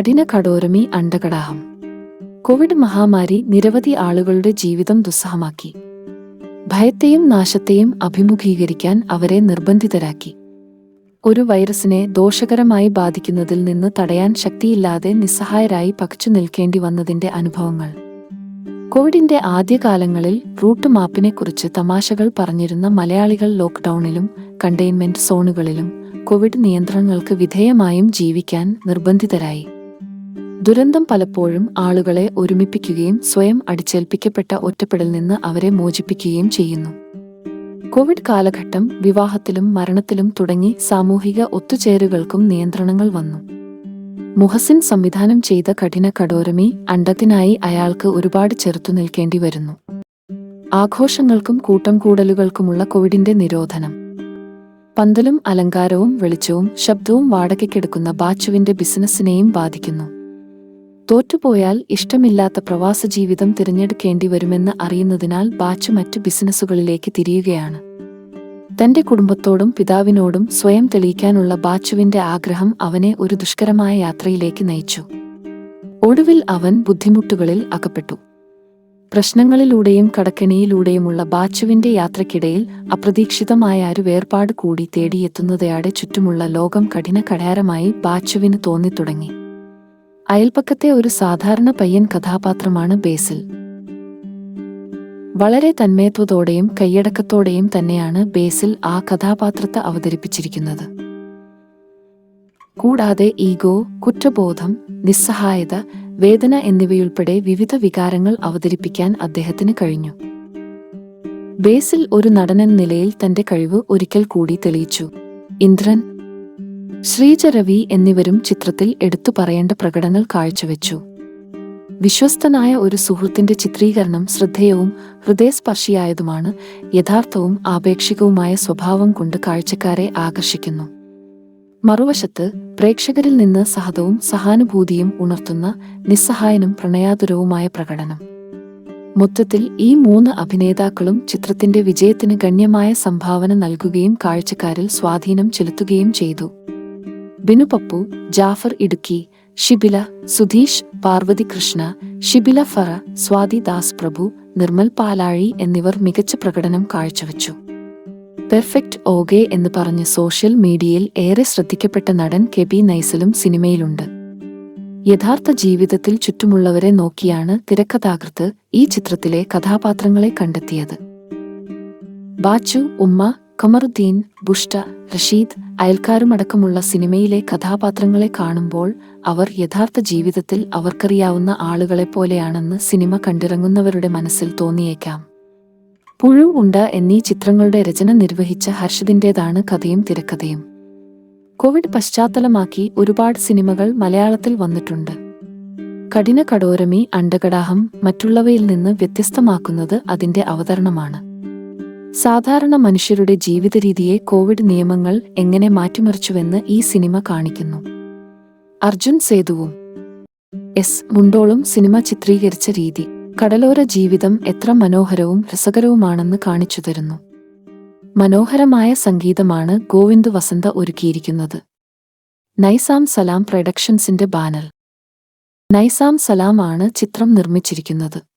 കഠിന കടോരമി അണ്ടകടാഹം. കോവിഡ് മഹാമാരി നിരവധി ആളുകളുടെ ജീവിതം ദുസ്സഹമാക്കി. ഭയത്തെയും നാശത്തെയും അഭിമുഖീകരിക്കാൻ അവരെ നിർബന്ധിതരാക്കി. ഒരു വൈറസിനെ ദോഷകരമായി ബാധിക്കുന്നതിൽ നിന്ന് തടയാൻ ശക്തിയില്ലാതെ നിസ്സഹായരായി പകച്ചു നിൽക്കേണ്ടി വന്നതിന്റെ അനുഭവങ്ങൾ. കോവിഡിന്റെ ആദ്യകാലങ്ങളിൽ റൂട്ട് മാപ്പിനെക്കുറിച്ച് തമാശകൾ പറഞ്ഞിരുന്ന മലയാളികൾ ലോക്ക്ഡൌണിലും കണ്ടെയ്ൻമെന്റ് സോണുകളിലും കോവിഡ് നിയന്ത്രണങ്ങൾക്ക് വിധേയമായും ജീവിക്കാൻ നിർബന്ധിതരായി. ദുരന്തം പലപ്പോഴും ആളുകളെ ഒരുമിപ്പിക്കുകയും സ്വയം അടിച്ചേൽപ്പിക്കപ്പെട്ട ഒറ്റപ്പെടൽ നിന്ന് അവരെ മോചിപ്പിക്കുകയും ചെയ്യുന്നു. കോവിഡ് കാലഘട്ടം വിവാഹത്തിലും മരണത്തിലും തുടങ്ങി സാമൂഹിക ഒത്തുചേരുകൾക്കും നിയന്ത്രണങ്ങൾ വന്നു. മുഹസിൻ സംവിധാനം ചെയ്ത കഠിന കടോരമി അണ്ടത്തിനായി അയാൾക്ക് ഒരുപാട് ചെറുത്തുനിൽക്കേണ്ടി വരുന്നു. ആഘോഷങ്ങൾക്കും കൂട്ടം കൂടലുകൾക്കുമുള്ള കോവിഡിന്റെ നിരോധനം. പന്തലും അലങ്കാരവും വെളിച്ചവും ശബ്ദവും വാടകയ്ക്കെടുക്കുന്ന ബാച്ചുവിന്റെ ബിസിനസ്സിനെയും ബാധിക്കുന്നു. തോറ്റുപോയാൽ ഇഷ്ടമില്ലാത്ത പ്രവാസ ജീവിതം തിരഞ്ഞെടുക്കേണ്ടി വരുമെന്ന് അറിയുന്നതിനാൽ ബാച്ചു മറ്റു ബിസിനസ്സുകളിലേക്ക് തിരിയുകയാണ്. തന്റെ കുടുംബത്തോടും പിതാവിനോടും സ്വയം തെളിയിക്കാനുള്ള ബാച്ചുവിന്റെ ആഗ്രഹം അവനെ ഒരു ദുഷ്കരമായ യാത്രയിലേക്ക് നയിച്ചു. ഒടുവിൽ അവൻ ബുദ്ധിമുട്ടുകളിൽ അകപ്പെട്ടു. പ്രശ്നങ്ങളിലൂടെയും കടക്കെണിയിലൂടെയുമുള്ള ബാച്ചുവിന്റെ യാത്രയ്ക്കിടയിൽ അപ്രതീക്ഷിതമായ ഒരു വേർപാട് കൂടി തേടിയെത്തുന്നതോടെ ചുറ്റുമുള്ള ലോകം കഠിന കഠാരമായി ബാച്ചുവിന് തോന്നിത്തുടങ്ങി. അയൽപക്കത്തെ ഒരു സാധാരണ പയ്യൻ കഥാപാത്രമാണ് ബേസിൽ. വളരെ തന്മയത്വത്തോടെയും കൈയടക്കത്തോടെയും തന്നെയാണ് ബേസിൽ ആ കഥാപാത്രത്തെ അവതരിപ്പിച്ചിരിക്കുന്നത്. കൂടാതെ ഈഗോ, കുറ്റബോധം, നിസ്സഹായത, വേദന എന്നിവയുൾപ്പെടെ വിവിധ വികാരങ്ങൾ അവതരിപ്പിക്കാൻ അദ്ദേഹത്തിന് കഴിഞ്ഞു. ബേസിൽ ഒരു നടനെന്ന നിലയിൽ തന്റെ കഴിവ് ഒരിക്കൽ കൂടി തെളിയിച്ചു. ഇന്ദ്രൻ, ശ്രീജ രവി എന്നിവരും ചിത്രത്തിൽ എടുത്തു പറയേണ്ട പ്രകടനങ്ങൾ കാഴ്ചവെച്ചു. വിശ്വസ്തനായ ഒരു സുഹൃത്തിന്റെ ചിത്രീകരണം ശ്രദ്ധേയവും ഹൃദയസ്പർശിയായതുമാണ്. യഥാർത്ഥവും ആപേക്ഷികവുമായ സ്വഭാവം കൊണ്ട് കാഴ്ചക്കാരെ ആകർഷിക്കുന്നു. മറുവശത്ത് പ്രേക്ഷകരിൽ നിന്ന് സഹതവും സഹാനുഭൂതിയും ഉണർത്തുന്ന നിസ്സഹായനും പ്രണയാതുരവുമായ പ്രകടനം. മൊത്തത്തിൽ ഈ മൂന്ന് അഭിനേതാക്കളും ചിത്രത്തിന്റെ വിജയത്തിന് ഗണ്യമായ സംഭാവന നൽകുകയും കാഴ്ചക്കാരിൽ സ്വാധീനം ചെലുത്തുകയും ചെയ്തു. ബിനു പപ്പു, ജാഫർ ഇടുക്കി, ഷിബില, സുധീഷ്, പാർവതി കൃഷ്ണ, ഷിബില ഫറ, സ്വാതി ദാസ് പ്രഭു, നിർമ്മൽ പാലാഴി എന്നിവർ മികച്ച പ്രകടനം കാഴ്ചവെച്ചു. പെർഫെക്റ്റ് ഓകെ എന്ന് പറഞ്ഞ് സോഷ്യൽ മീഡിയയിൽ ഏറെ ശ്രദ്ധിക്കപ്പെട്ട നടൻ കെബി നൈസലും സിനിമയിലുണ്ട്. യഥാർത്ഥ ജീവിതത്തിൽ ചുറ്റുമുള്ളവരെ നോക്കിയാണ് തിരക്കഥാകൃത്ത് ഈ ചിത്രത്തിലെ കഥാപാത്രങ്ങളെ കണ്ടെത്തിയത്. ബാച്ചു, ഉമ്മ, ഖമറുദ്ദീൻ, ബുഷ്ട, റഷീദ്, അയൽക്കാരുമടക്കമുള്ള സിനിമയിലെ കഥാപാത്രങ്ങളെ കാണുമ്പോൾ അവർ യഥാർത്ഥ ജീവിതത്തിൽ അവർക്കറിയാവുന്ന ആളുകളെപ്പോലെയാണെന്ന് സിനിമ കണ്ടിറങ്ങുന്നവരുടെ മനസ്സിൽ തോന്നിയേക്കാം. പുഴു ഉണ്ട എന്നീ ചിത്രങ്ങളുടെ രചന നിർവഹിച്ച ഹർഷദിന്റേതാണ് കഥയും തിരക്കഥയും. കോവിഡ് പശ്ചാത്തലമാക്കി ഒരുപാട് സിനിമകൾ മലയാളത്തിൽ വന്നിട്ടുണ്ട്. കഠിന കടോരമി അണ്ടകടാഹം മറ്റുള്ളവയിൽ നിന്ന് വ്യത്യസ്തമാക്കുന്നത് അതിന്റെ അവതരണമാണ്. സാധാരണ മനുഷ്യരുടെ ജീവിതരീതിയെ കോവിഡ് നിയമങ്ങൾ എങ്ങനെ മാറ്റിമറിച്ചുവെന്ന് ഈ സിനിമ കാണിക്കുന്നു. അർജുൻ സേതുവും എസ് മുണ്ടോളും സിനിമ ചിത്രീകരിച്ച രീതി കടലോര ജീവിതം എത്ര മനോഹരവും രസകരവുമാണെന്ന് കാണിച്ചു തരുന്നു. മനോഹരമായ സംഗീതമാണ് ഗോവിന്ദ് വസന്ത ഒരുക്കിയിരിക്കുന്നത്. നൈസാം സലാം പ്രൊഡക്ഷൻസിന്റെ ബാനർ. നൈസാം സലാം ആണ് ചിത്രം നിർമ്മിച്ചിരിക്കുന്നത്.